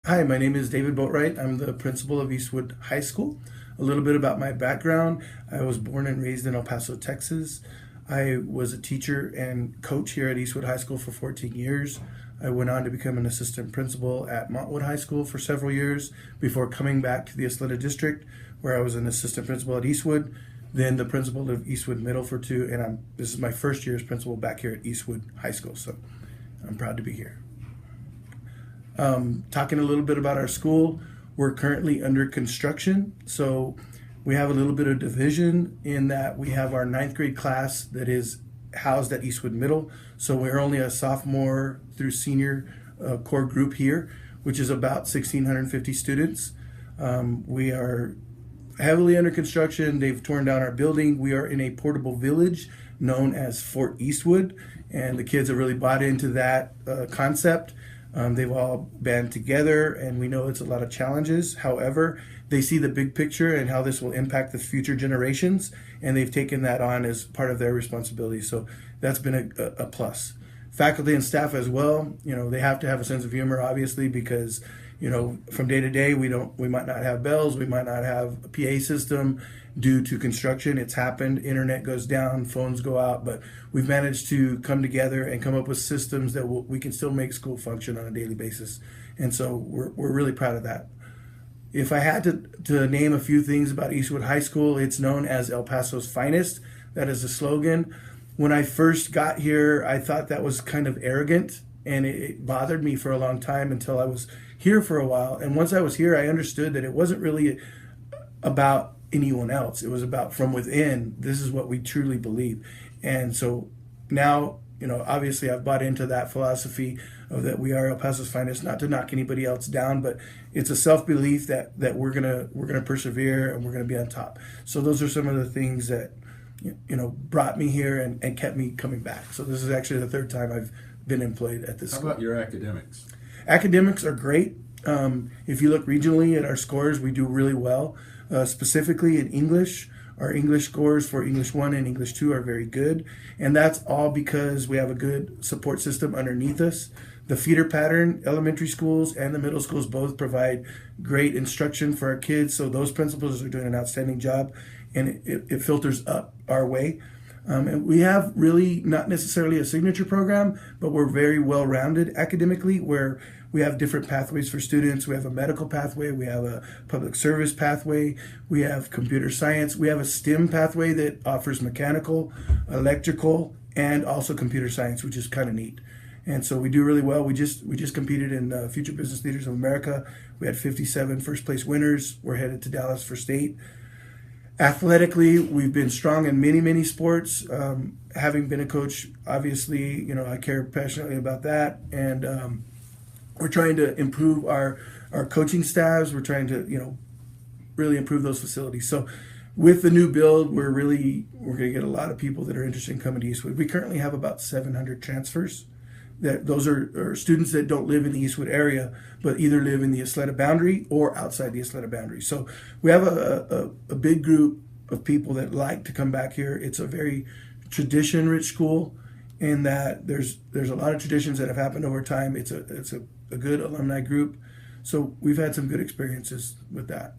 Hi, my name is David Boatright. I'm the principal of Eastwood High School. A little bit about my background. I was born and raised in El Paso, Texas. I was a teacher and coach here at Eastwood High School for 14 years. I went on to become an assistant principal at Montwood High School for several years before coming back to the Ysleta District, where I was an assistant principal at Eastwood, then the principal of Eastwood Middle for 2, and this is my first year as principal back here at Eastwood High School, so I'm proud to be here. Talking a little bit about our school, we're currently under construction. So we have a little bit of division in that we have our 9th grade class that is housed at Eastwood Middle. So we're only a sophomore through senior core group here, which is about 1,650 students. We are heavily under construction. They've torn down our building. We are in a portable village known as Fort Eastwood, and the kids have really bought into that concept. They've all band together, and we know it's a lot of challenges. However, they see the big picture and how this will impact the future generations, and they've taken that on as part of their responsibility. So that's been a plus. Faculty and staff as well, they have to have a sense of humor, obviously, because from day to day, we might not have bells, we might not have a PA system due to construction. It's happened. Internet goes down, phones go out, but we've managed to come together and come up with systems that we can still make school function on a daily basis. And so we're really proud of that. If I had to name a few things about Eastwood High School, it's known as El Paso's finest. That is the slogan. When I first got here, I thought that was kind of arrogant, and it bothered me for a long time until I was here for a while. And once I was here, I understood that it wasn't really about anyone else. It was about from within. This is what we truly believe. And so now, obviously I've bought into that philosophy of that we are El Paso's finest, not to knock anybody else down, but it's a self-belief that we're gonna persevere and we're gonna be on top. So those are some of the things that brought me here and kept me coming back. So this is actually the 3rd time I've been employed at this school. How about your academics? Academics are great. If you look regionally at our scores, we do really well. Specifically in English, our English scores for English 1 and English 2 are very good. And that's all because we have a good support system underneath us. The feeder pattern, elementary schools and the middle schools both provide great instruction for our kids. So those principals are doing an outstanding job, and it filters up our way. And we have really not necessarily a signature program, but we're very well-rounded academically, where we have different pathways for students. We have a medical pathway, we have a public service pathway, we have computer science, we have a STEM pathway that offers mechanical, electrical, and also computer science, which is kind of neat. And so we do really well. We just competed in Future Business Leaders of America. We had 57 first place winners. We're headed to Dallas for state. Athletically, we've been strong in many sports. Having been a coach, obviously, I care passionately about that. And we're trying to improve our coaching staffs. We're trying to, really improve those facilities. So with the new build, we're going to get a lot of people that are interested in coming to Eastwood. We currently have about 700 transfers. Those are students that don't live in the Eastwood area, but either live in the Ysleta boundary or outside the Ysleta boundary. So we have a big group of people that like to come back here. It's a very tradition-rich school in that there's a lot of traditions that have happened over time. It's a good alumni group. So we've had some good experiences with that.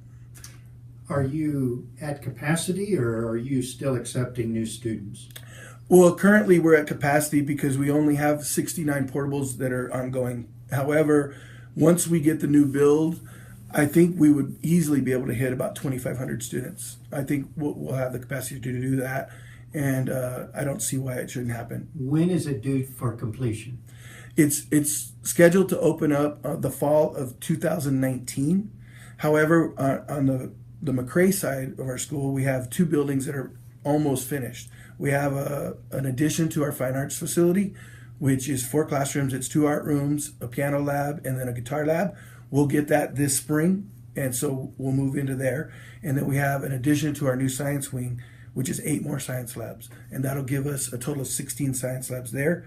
Are you at capacity, or are you still accepting new students? Well, currently we're at capacity because we only have 69 portables that are ongoing. However, once we get the new build, I think we would easily be able to hit about 2,500 students. I think we'll have the capacity to do that, and I don't see why it shouldn't happen. When is it due for completion? It's scheduled to open up the fall of 2019. However, on the McRae side of our school, we have 2 buildings that are almost finished. We have an addition to our fine arts facility, which is 4 classrooms. It's 2 art rooms, a piano lab, and then a guitar lab. We'll get that this spring, and so we'll move into there. And then we have an addition to our new science wing, which is 8 more science labs, and that'll give us a total of 16 science labs there.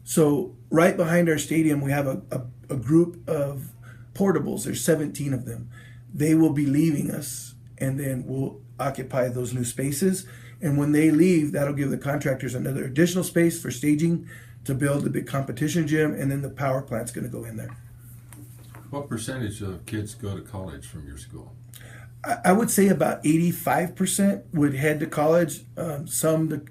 So right behind our stadium, we have a group of portables. There's 17 of them. They will be leaving us, and then we'll occupy those new spaces. And when they leave, that'll give the contractors another additional space for staging to build a big competition gym, and then the power plant's going to go in there. What percentage of kids go to college from your school? I would say about 85% would head to college. Some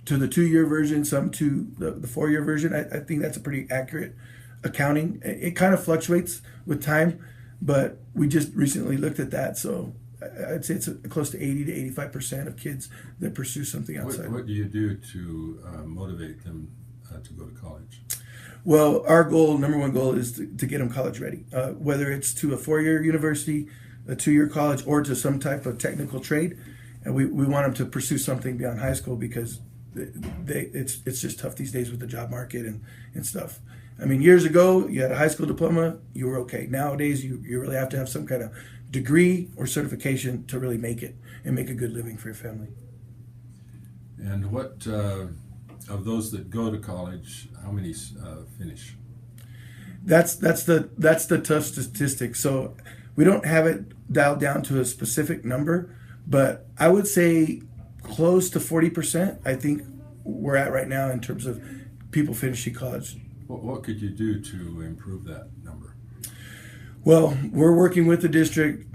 to the 2-year version, some to the 4-year version. I think that's a pretty accurate accounting. It kind of fluctuates with time, but we just recently looked at that. So I'd say it's close to 80 to 85% of kids that pursue something outside. What do you do to motivate them to go to college? Well, our goal, number one goal, is to get them college ready. Whether it's to a 4-year university, a 2-year college, or to some type of technical trade, and we want them to pursue something beyond high school because it's just tough these days with the job market and stuff. I mean, years ago, you had a high school diploma, you were okay. Nowadays, you really have to have some kind of degree or certification to really make it and make a good living for your family. And what of those that go to college, how many finish? That's the tough statistic. So we don't have it dialed down to a specific number, but I would say close to 40%. I think we're at right now in terms of people finishing college. What could you do to improve that number? Well, we're working with the district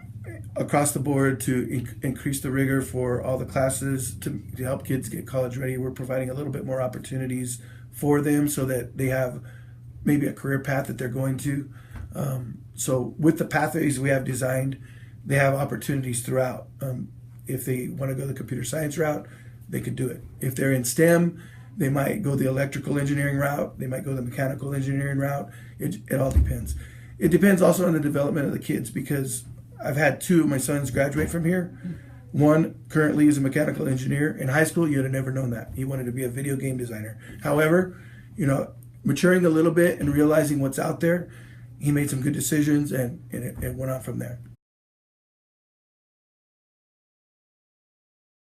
across the board to increase the rigor for all the classes to help kids get college ready. We're providing a little bit more opportunities for them so that they have maybe a career path that they're going to. So with the pathways we have designed, they have opportunities throughout. If they want to go the computer science route, they could do it. If they're in STEM, they might go the electrical engineering route. They might go the mechanical engineering route. It all depends. It depends also on the development of the kids because I've had 2 of my sons graduate from here. One currently is a mechanical engineer. In high school, you'd have never known that. He wanted to be a video game designer. However, maturing a little bit and realizing what's out there, he made some good decisions and it went on from there.